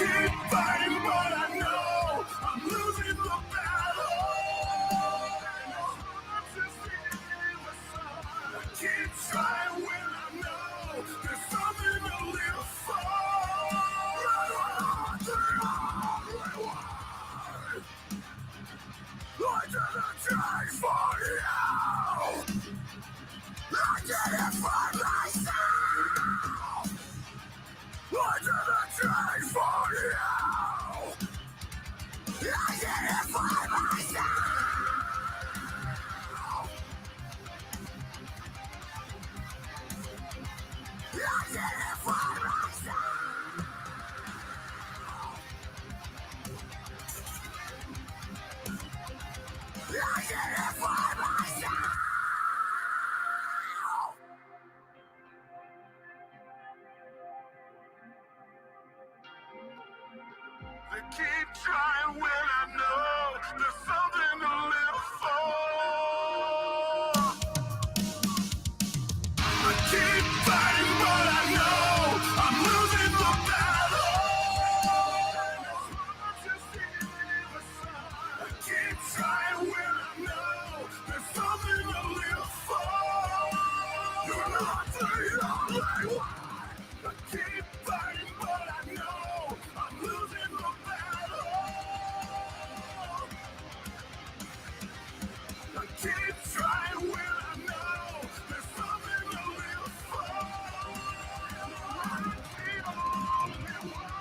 keep fighting, but I know I'm losing the battle. I keep trying when I know there's something to live for. I didn't die for you. I did it for myself. I didn't die for you. I did it for myself. I did it for myself. I did it for myself. I keep trying when I know there's something to live for. I keep fighting, but I know I'm losing the battle. I keep trying when I know there's something to live for. You're not the only one. I keep fighting, but I know I'm losing the battle. I keep trying when I know there's something to live for. I'm the only one.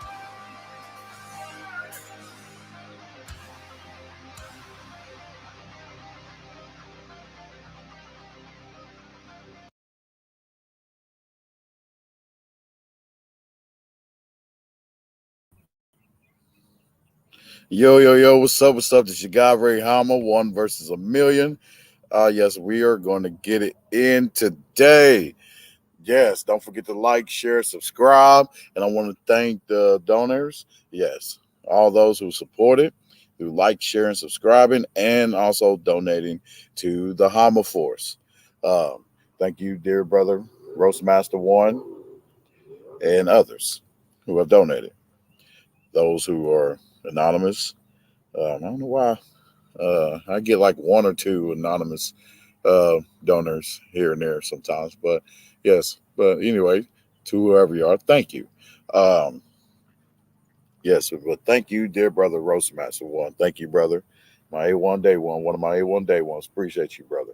Yo, what's up? What's up? This is your guy, Ray Hanma, 1 versus 1,000,000. Yes, we are going to get it in today. Yes, don't forget to like, share, subscribe. And I want to thank the donors. Yes, all those who supported through like, sharing, subscribing, and also donating to the Hanma Force. Thank you, dear brother, Roastmaster One, and others who have donated. Those who are anonymous. I don't know why. I get like one or two anonymous donors here and there sometimes, but yes. But anyway, to whoever you are, thank you. Um, yes, but thank you, dear brother Roastmaster One. Thank you, brother. My A1 Day one of my A1 Day ones. Appreciate you, brother.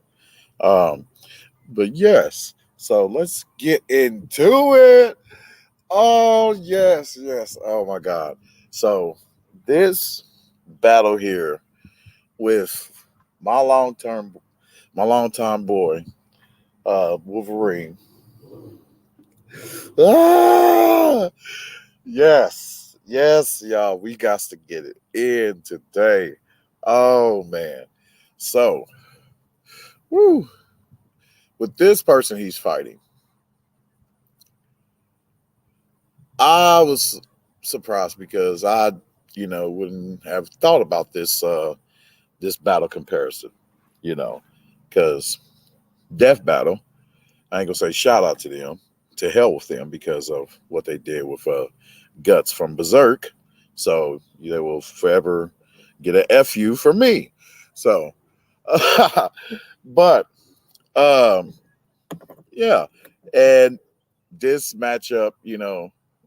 Um, but yes, so let's get into it. Oh yes. Oh my God. So this battle here with my long term, my longtime boy, Wolverine. Ah, yes, y'all. We got to get it in today. Oh man. So, woo, with this person he's fighting, I was surprised because I, wouldn't have thought about this battle comparison, you know, because Death Battle, I ain't gonna say shout out to them, to hell with them because of what they did with Guts from Berserk. So they will forever get a FU for me. So, but um, yeah, and this matchup,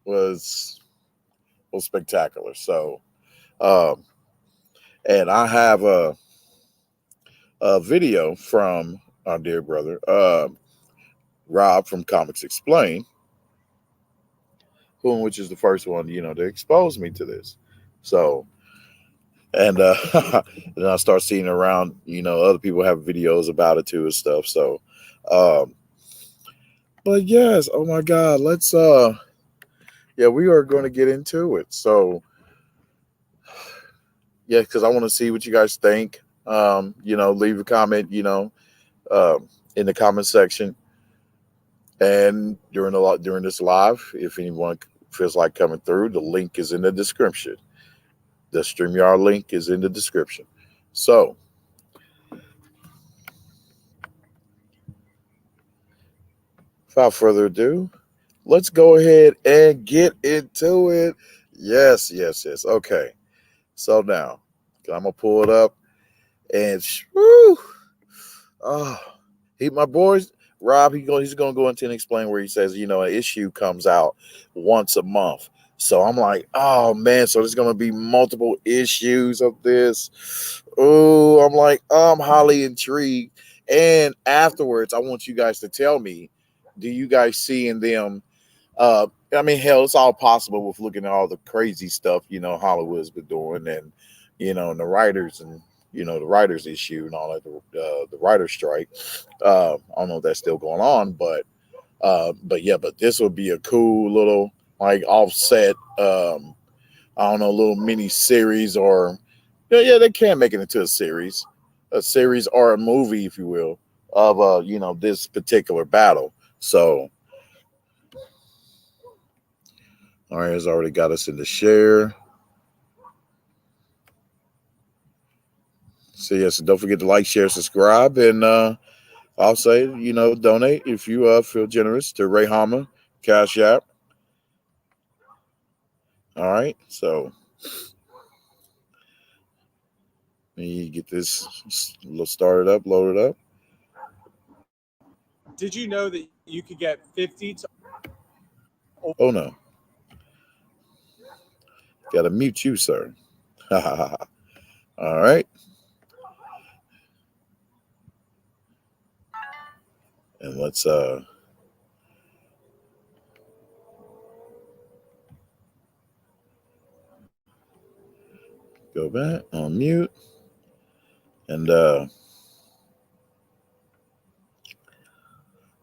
was was spectacular. So, um, and I have a video from our dear brother Rob from Comics Explain, which is the first one, to expose me to this. So, and then I start seeing around, other people have videos about it too and stuff. So, um, but yes, oh my God, let's yeah, we are going to get into it. So, yeah, because I want to see what you guys think. Leave a comment, in the comment section, and during this live, if anyone feels like coming through, the link is in the description. The StreamYard link is in the description. So, without further ado, let's go ahead and get into it. Yes, yes, yes. Okay. So now I'm gonna pull it up and whew, oh, my boys Rob, he's gonna go into and explain where he says, an issue comes out once a month. So I'm like, oh man, so there's gonna be multiple issues of this. Oh, I'm like, I'm highly intrigued. And afterwards, I want you guys to tell me, do you guys see in them I mean, hell, it's all possible with looking at all the crazy stuff, Hollywood's been doing, and and the writers and the writers issue and all that, the writer strike. I don't know if that's still going on, but yeah, but this would be a cool little like offset. I don't know, little mini series, or yeah, they can make it into a series or a movie, if you will, of this particular battle. So all right, it's already got us in the share. So yes, don't forget to like, share, subscribe, and I'll say, donate if you feel generous to Ray Hanma, Cash App. All right, so let me get this started up, loaded up. Did you know that you could get 50 to... Oh no, gotta mute you, sir. All right, and let's go back on mute and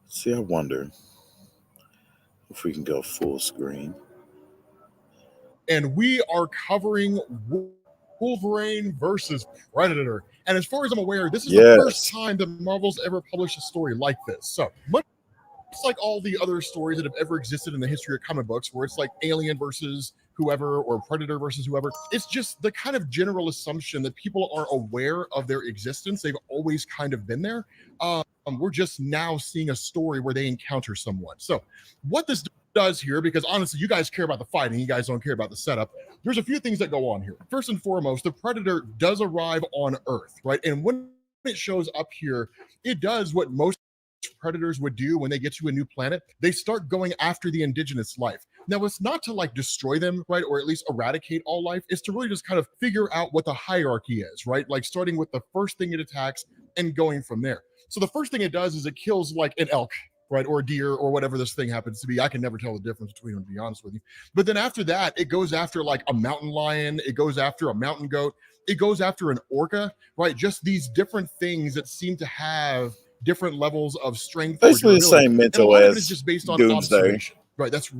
see. I wonder if we can go full screen. And we are covering Wolverine versus Predator. And as far as I'm aware, this is the first time that Marvel's ever published a story like this. So much like all the other stories that have ever existed in the history of comic books, where it's like Alien versus whoever or Predator versus whoever, it's just the kind of general assumption that people are aware of their existence. They've always kind of been there. We're just now seeing a story where they encounter someone. So what this does here, because honestly, you guys care about the fighting, you guys don't care about the setup. There's a few things that go on here. First and foremost, the Predator does arrive on Earth, right? And when it shows up here, it does what most predators would do when they get to a new planet. They start going after the indigenous life. Now, it's not to like destroy them, right, or at least eradicate all life. It's to really just kind of figure out what the hierarchy is, right? Like starting with the first thing it attacks and going from there. So the first thing it does is it kills like an elk, right, or a deer, or whatever this thing happens to be. I can never tell the difference between them, to be honest with you. But then after that, it goes after like a mountain lion, it goes after a mountain goat, it goes after an orca, right? Just these different things that seem to have different levels of strength. Basically the same mental, and a lot of it is just based on observation, right? That's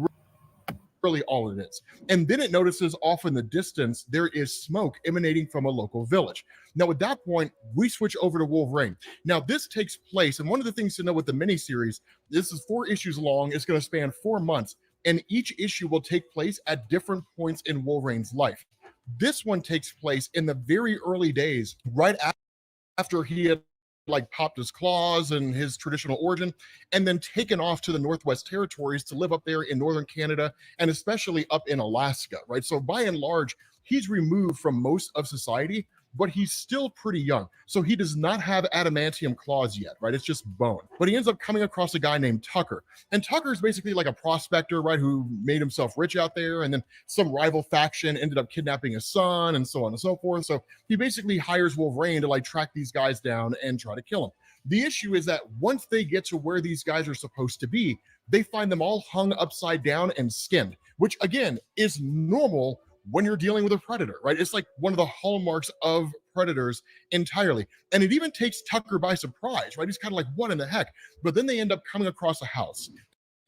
really all it is. And then it notices off in the distance there is smoke emanating from a local village. Now at that point, we switch over to Wolverine. Now this takes place, and one of the things to know with the miniseries, this is 4 issues long. It's going to span 4 months, and each issue will take place at different points in Wolverine's life. This one takes place in the very early days, right after he had like popped his claws and his traditional origin, and then taken off to the Northwest Territories to live up there in northern Canada, and especially up in Alaska, right? So by and large, he's removed from most of society, but he's still pretty young. So he does not have adamantium claws yet, right? It's just bone. But he ends up coming across a guy named Tucker. And Tucker is basically like a prospector, right, who made himself rich out there. And then some rival faction ended up kidnapping his son and so on and so forth. So he basically hires Wolverine to like track these guys down and try to kill them. The issue is that once they get to where these guys are supposed to be, they find them all hung upside down and skinned, which again is normal when you're dealing with a predator, right? It's like one of the hallmarks of predators entirely. And it even takes Tucker by surprise, right? He's kind of like, what in the heck? But then they end up coming across a house.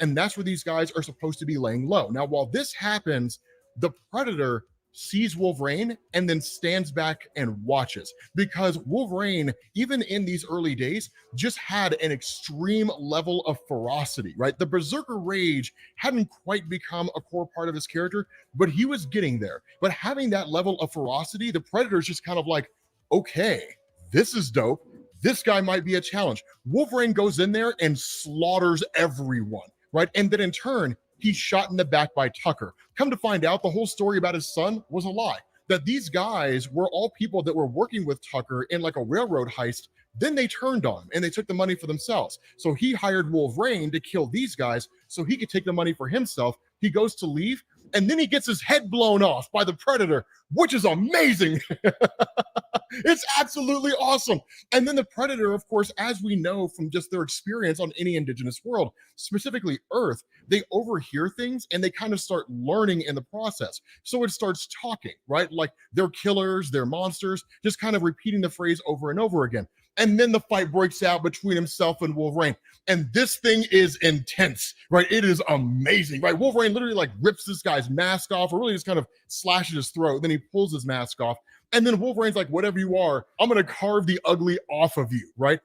And that's where these guys are supposed to be laying low. Now, while this happens, the predator sees Wolverine and then stands back and watches, because Wolverine, even in these early days, just had an extreme level of ferocity, right? The berserker rage hadn't quite become a core part of his character, but he was getting there. But having that level of ferocity, the predator's just kind of like, okay, this is dope. This guy might be a challenge. Wolverine goes in there and slaughters everyone, right? And then in turn, he's shot in the back by Tucker. Come to find out, the whole story about his son was a lie. That these guys were all people that were working with Tucker in like a railroad heist. Then they turned on him and they took the money for themselves. So he hired Wolverine to kill these guys so he could take the money for himself. He goes to leave and then he gets his head blown off by the Predator, which is amazing. It's absolutely awesome. And then the Predator, of course, as we know from just their experience on any indigenous world, specifically Earth, they overhear things and they kind of start learning in the process. So it starts talking, right? Like they're killers, they're monsters, just kind of repeating the phrase over and over again. And then the fight breaks out between himself and Wolverine. And this thing is intense, right? It is amazing, right? Wolverine literally like rips this guy's mask off, or really just kind of slashes his throat. Then he pulls his mask off. And then Wolverine's like, whatever you are, I'm going to carve the ugly off of you, right?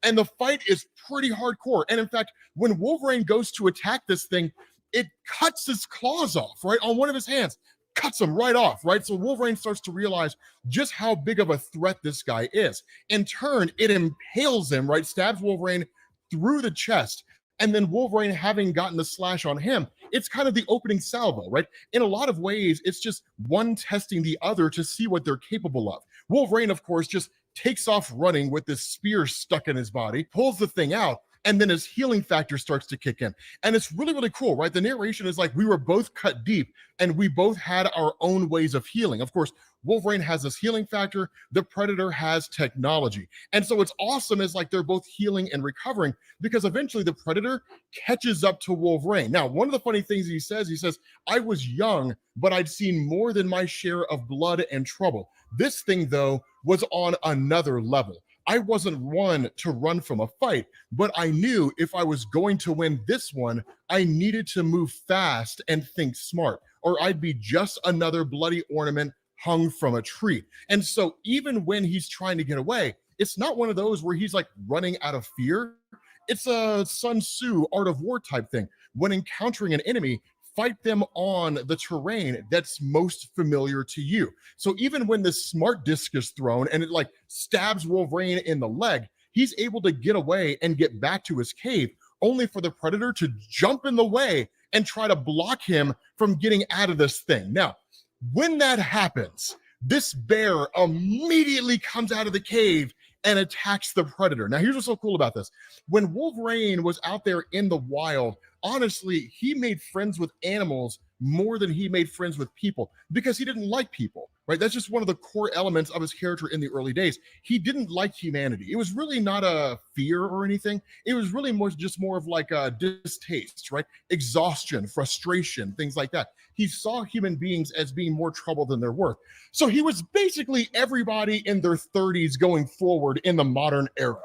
And the fight is pretty hardcore. And in fact, when Wolverine goes to attack this thing, it cuts his claws off, right? On one of his hands, cuts him right off, right? So Wolverine starts to realize just how big of a threat this guy is. In turn, it impales him, right? Stabs Wolverine through the chest. And then Wolverine, having gotten the slash on him, it's kind of the opening salvo, right? In a lot of ways, it's just one testing the other to see what they're capable of. Wolverine, of course, just takes off running with this spear stuck in his body, pulls the thing out, and then his healing factor starts to kick in. And it's really, really cool, right? The narration is like we were both cut deep and we both had our own ways of healing. Of course, Wolverine has this healing factor, the Predator has technology. And so it's awesome as like they're both healing and recovering, because eventually the Predator catches up to Wolverine. Now, one of the funny things he says, I was young, but I'd seen more than my share of blood and trouble. This thing, though, was on another level. I wasn't one to run from a fight, but I knew if I was going to win this one, I needed to move fast and think smart, or I'd be just another bloody ornament hung from a tree. And so even when he's trying to get away, it's not one of those where he's like running out of fear. It's a Sun Tzu art of war type thing. When encountering an enemy, fight them on the terrain that's most familiar to you. So even when this smart disc is thrown and it like stabs Wolverine in the leg, he's able to get away and get back to his cave, only for the Predator to jump in the way and try to block him from getting out of this thing. Now, when that happens, this bear immediately comes out of the cave and attacks the Predator. Now, here's what's so cool about this. When Wolverine was out there in the wild, honestly, he made friends with animals more than he made friends with people because he didn't like people, right? That's just one of the core elements of his character in the early days. He didn't like humanity. It was really not a fear or anything. It was really more of like a distaste, right? Exhaustion, frustration, things like that. He saw human beings as being more trouble than they're worth. So he was basically everybody in their 30s going forward in the modern era.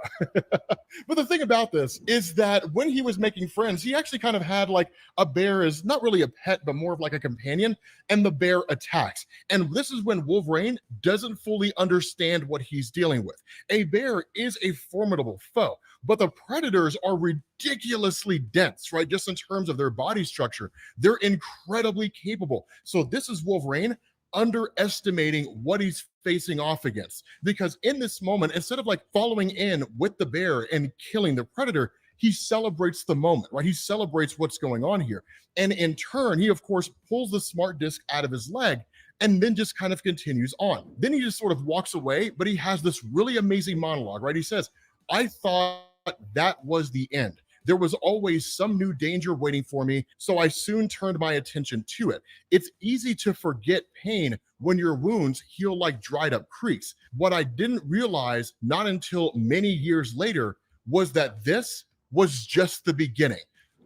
But the thing about this is that when he was making friends, he actually kind of had like a bear as not really a pet, but more of like a companion, and the bear attacks. And this is when Wolverine doesn't fully understand what he's dealing with. A bear is a formidable foe, but the Predators are ridiculously dense, right? Just in terms of their body structure, they're incredibly capable. So this is Wolverine underestimating what he's facing off against, because in this moment, instead of like following in with the bear and killing the Predator, he celebrates the moment, right? He celebrates what's going on here. And in turn, he of course pulls the smart disc out of his leg and then just kind of continues on. Then he just sort of walks away, but he has this really amazing monologue, right? He says, I thought that was the end. There was always some new danger waiting for me, so I soon turned my attention to it. It's easy to forget pain when your wounds heal like dried up creeks. What I didn't realize, not until many years later, was that this was just the beginning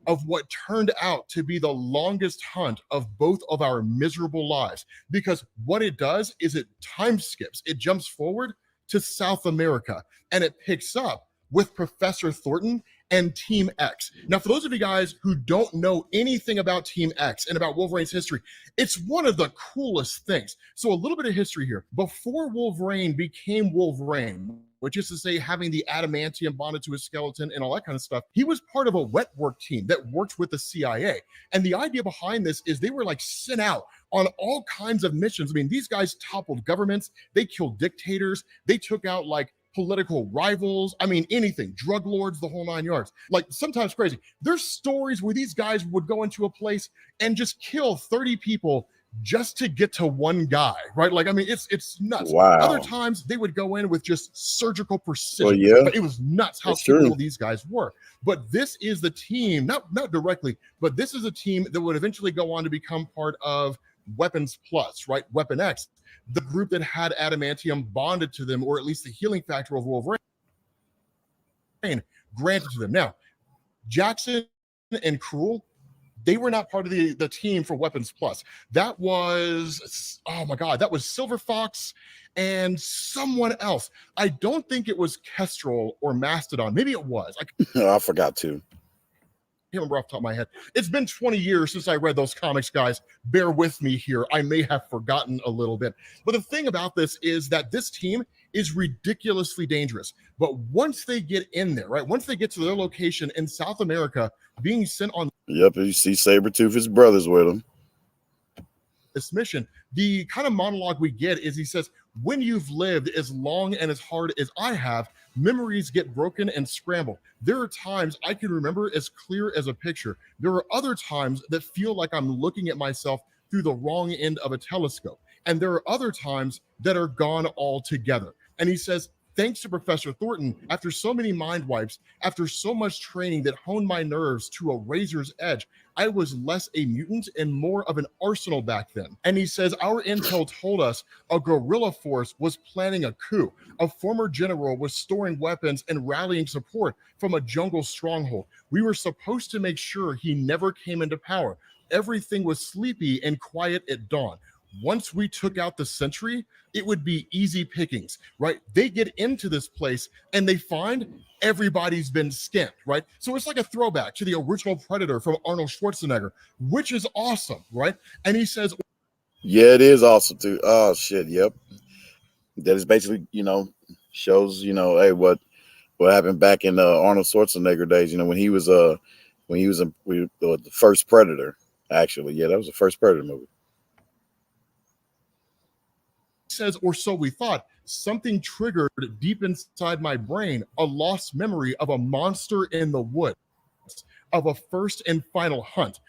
of what turned out to be the longest hunt of both of our miserable lives. Because what it does is it time skips, it jumps forward to South America, and it picks up with Professor Thornton and Team X. Now, for those of you guys who don't know anything about Team X and about Wolverine's history, it's one of the coolest things. So a little bit of history here. Before Wolverine became Wolverine, which is to say having the adamantium bonded to his skeleton and all that kind of stuff, he was part of a wet work team that worked with the CIA. And the idea behind this is they were like sent out on all kinds of missions. I mean, these guys toppled governments, they killed dictators, they took out like political rivals. I mean, anything, drug lords, the whole 9 yards. Like sometimes crazy. There's stories where these guys would go into a place and just kill 30 people just to get to one guy, right? Like, I mean, it's nuts. Wow. Other times they would go in with just surgical precision. Well, yeah. But it was nuts how capable these guys were. But this is the team, not directly, but this is a team that would eventually go on to become part of Weapons Plus, right? Weapon X, the group that had adamantium bonded to them, or at least the healing factor of Wolverine granted to them. Now, Jackson and Cruel, they were not part of the team for Weapons Plus. That was, oh my God, that was Silver Fox and someone else. I don't think it was Kestrel or Mastodon. Maybe it was. I forgot to. Remember off the top of my head. It's been 20 years since I read those comics, guys. Bear with me here. I may have forgotten a little bit. But the thing about this is that this team is ridiculously dangerous. But once they get in there, right? Once they get to their location in South America, being sent on Yep, you see Sabretooth, his brothers with him. This mission, the kind of monologue we get is he says, when you've lived as long and as hard as I have, memories get broken and scrambled. There are times I can remember as clear as a picture. There are other times that feel like I'm looking at myself through the wrong end of a telescope. And there are other times that are gone altogether. And he says, thanks to Professor Thornton, after so many mind wipes, after so much training that honed my nerves to a razor's edge, I was less a mutant and more of an arsenal back then. And he says, our intel told us a guerrilla force was planning a coup. A former general was storing weapons and rallying support from a jungle stronghold. We were supposed to make sure he never came into power. Everything was sleepy and quiet at dawn. Once we took out the sentry, it would be easy pickings, right? They get into this place and they find everybody's been skinned, right? So it's like a throwback to the original Predator from Arnold Schwarzenegger, which is awesome, right? And he says, yeah, it is awesome too. Oh shit, yep. That is basically, shows, hey, what happened back in Arnold Schwarzenegger days, when he was the first Predator, actually. Yeah, that was the first Predator movie. Says, or so we thought, something triggered deep inside my brain a lost memory of a monster in the woods, of a first and final hunt.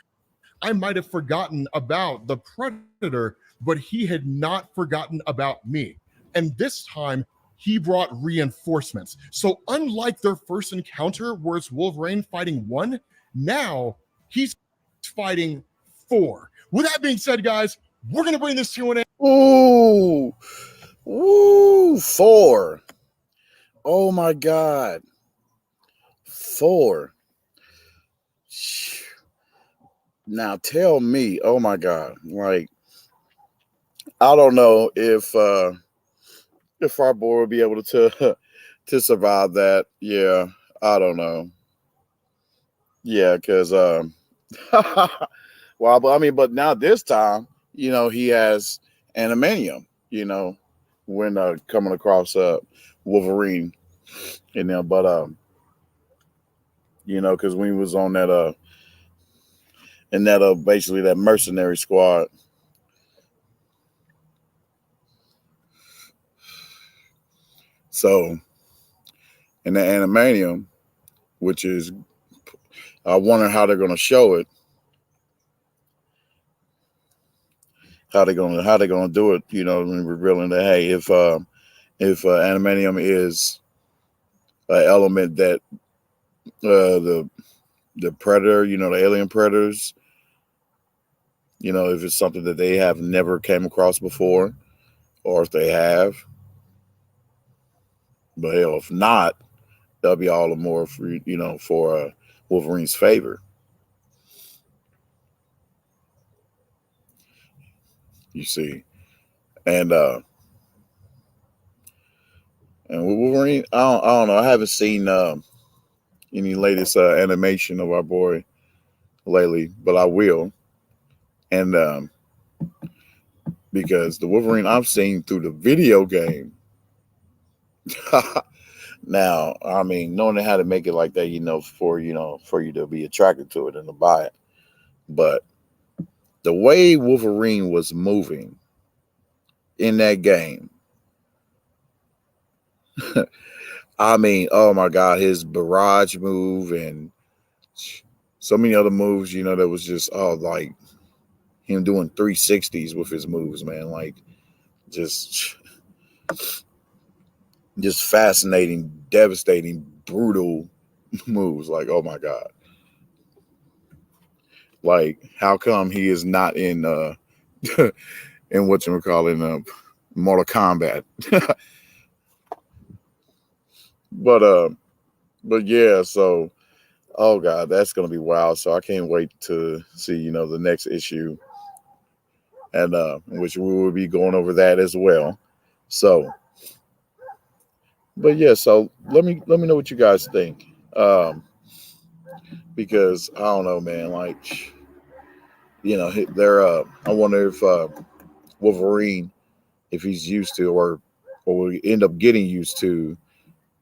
I might have forgotten about the Predator, but he had not forgotten about me. And this time he brought reinforcements. So unlike their first encounter where it's Wolverine fighting 1, now he's fighting 4. With that being said, guys, we're going to bring this to an end. Ooh, 4. Oh my God. 4. Now tell me, oh my God, like, I don't know if our boy will be able to survive that. Yeah, I don't know. Yeah, because well, but now this time, he has adamantium, when coming across Wolverine, but because when he was on that in that basically that mercenary squad. So, in the adamantium, which is, I wonder how they're going to show it. How they going to do it? Revealing that, hey, if adamantium is an element that the predator, the alien predators, if it's something that they have never came across before, or if they have. But hell, if not, that'll be all the more for Wolverine's favor. You see, and Wolverine, I don't know. I haven't seen any latest animation of our boy lately, but I will. And because the Wolverine I've seen through the video game. Now, I mean, knowing how to make it like that, for you to be attracted to it and to buy it. But the way Wolverine was moving in that game, I mean, oh my God, his barrage move and so many other moves, that was just like him doing 360s with his moves, man. Like just fascinating, devastating, brutal moves. Like, oh my God. Like, how come he is not in in Mortal Kombat? But yeah, so oh God, that's gonna be wild. So I can't wait to see, the next issue, and which we will be going over that as well. So, but yeah, so let me know what you guys think, because I don't know, man. Like, they're I wonder if Wolverine, if he's used to, or will end up getting used to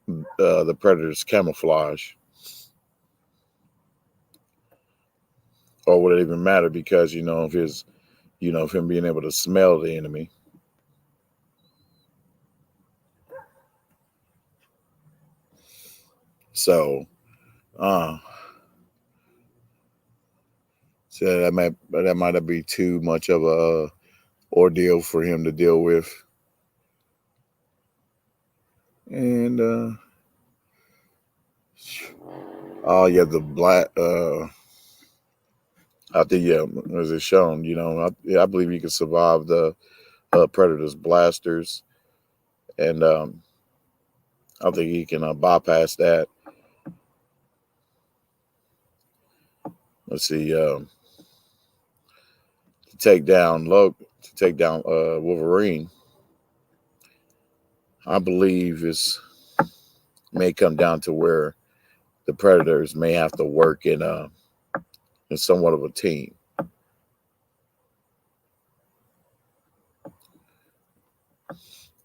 the Predator's camouflage, or would it even matter because of his, of him being able to smell the enemy. So, uh, so that might be too much of a ordeal for him to deal with. And oh yeah, the black. I think as it's shown, I believe he could survive the Predator's blasters, and I think he can bypass that. Let's see, to take down Wolverine. I believe it's may come down to where the Predators may have to work in somewhat of a team.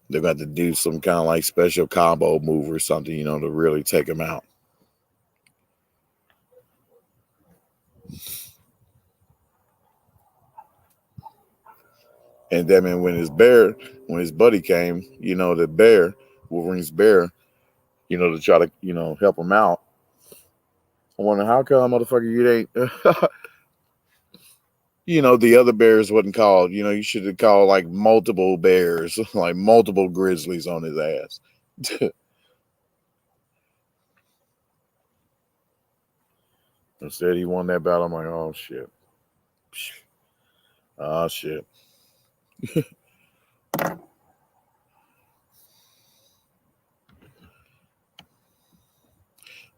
They're going to have to do some kind of like special combo move or something, to really take him out. And then when his buddy came, the bear, Wolverine's bear, to try to, help him out. I wonder how come, motherfucker, you ain't, the other bears wasn't called. You should have called like multiple bears, like multiple grizzlies on his ass. Instead, he won that battle. I'm like, oh shit. Oh shit.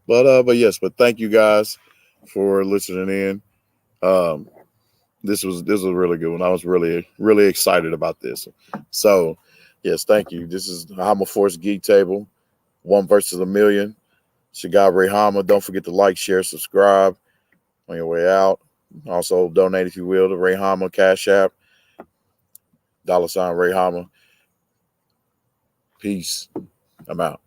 But yes, but thank you guys for listening in. This was a really good one. I was really, really excited about this. So yes, thank you. This is Hanma Force Geek Table, 1 versus a million. Cashapp Ray Hanma. Don't forget to like, share, subscribe on your way out. Also donate if you will to Ray Hanma Cash App, $Ray Hanma. Peace. I'm out.